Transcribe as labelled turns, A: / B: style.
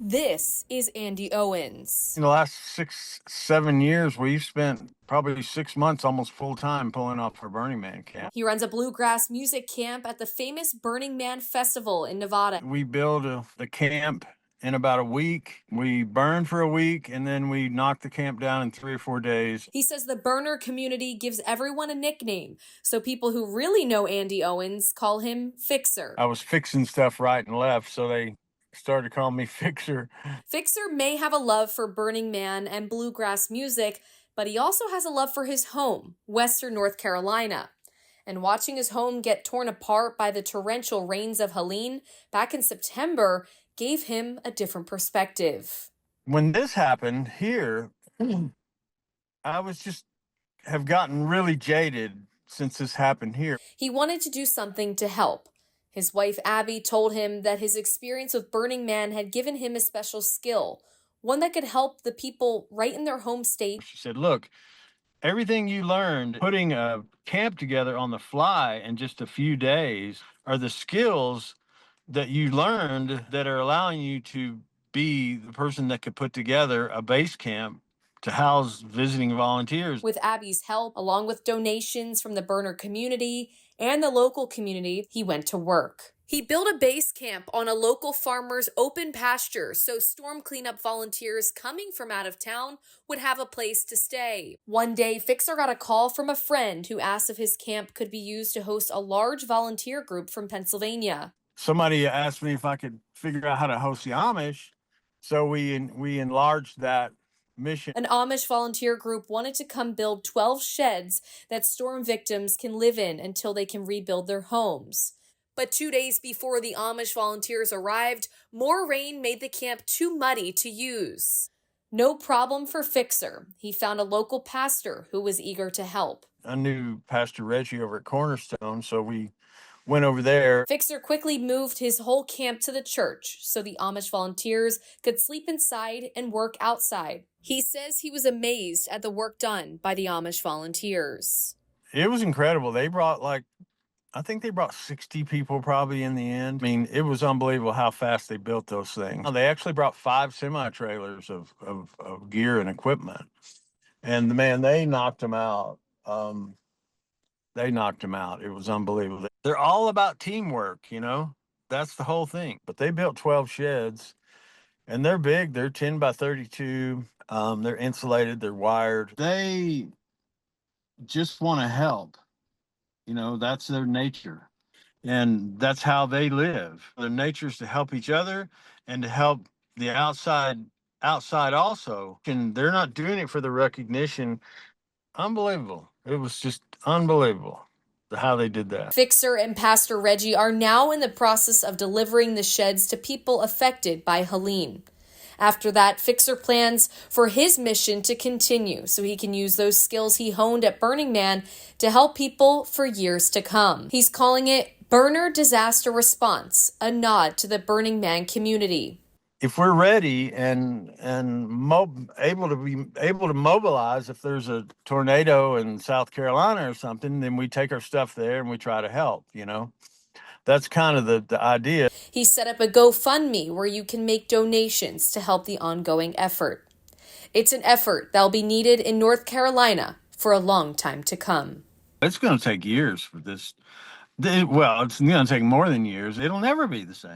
A: This is Andy Owens.
B: In the last 6, 7 years, we've spent probably 6 months almost full time pulling off our Burning Man camp.
A: He runs a bluegrass music camp at the famous Burning Man Festival in Nevada.
B: We build the camp in about a week. We burn for a week, and then we knock the camp down in 3 or 4 days.
A: He says the burner community gives everyone a nickname, so people who really know Andy Owens call him Fixer.
B: I was fixing stuff right and left, so they started calling me Fixer.
A: Fixer may have a love for Burning Man and bluegrass music, but he also has a love for his home, Western North Carolina. And watching his home get torn apart by the torrential rains of Helene back in September gave him a different perspective.
B: When this happened here, I have gotten really jaded since this happened here.
A: He wanted to do something to help. His wife, Abby, told him that his experience with Burning Man had given him a special skill, one that could help the people right in their home state.
B: She said, look, everything you learned putting a camp together on the fly in just a few days are the skills that you learned that are allowing you to be the person that could put together a base camp to house visiting volunteers.
A: With Abby's help, along with donations from the burner community and the local community, he went to work. He built a base camp on a local farmer's open pasture so storm cleanup volunteers coming from out of town would have a place to stay. One day, Fixer got a call from a friend who asked if his camp could be used to host a large volunteer group from Pennsylvania.
B: Somebody asked me if I could figure out how to host the Amish, so we enlarged that mission.
A: An Amish volunteer group wanted to come build 12 sheds that storm victims can live in until they can rebuild their homes. But 2 days before the Amish volunteers arrived, more rain made the camp too muddy to use. No problem for Fixer. He found a local pastor who was eager to help.
B: I knew Pastor Reggie over at Cornerstone, so we went over there.
A: Fixer quickly moved his whole camp to the church so the Amish volunteers could sleep inside and work outside. He says he was amazed at the work done by the Amish volunteers.
B: It was incredible. I think they brought 60 people probably in the end. I mean, it was unbelievable how fast they built those things. They actually brought 5 semi-trailers of gear and equipment. And man, they knocked them out. They knocked them out. It was unbelievable. They're all about teamwork, you know? That's the whole thing. But they built 12 sheds, and they're big. They're 10 by 32. They're insulated. They're wired. They just want to help. You know, that's their nature. And that's how they live. Their nature is to help each other and to help the outside also. And they're not doing it for the recognition. Unbelievable. It was just unbelievable how they did that.
A: Fixer and Pastor Reggie are now in the process of delivering the sheds to people affected by Helene. After that, Fixer plans for his mission to continue so he can use those skills he honed at Burning Man to help people for years to come. He's calling it Burner Disaster Response, a nod to the Burning Man community.
B: If we're ready and able to mobilize, if there's a tornado in South Carolina or something, then we take our stuff there and we try to help, you know. That's kind of the idea.
A: He set up a GoFundMe where you can make donations to help the ongoing effort. It's an effort that'll be needed in North Carolina for a long time to come.
B: It's going to take years for this. Well, it's going to take more than years. It'll never be the same.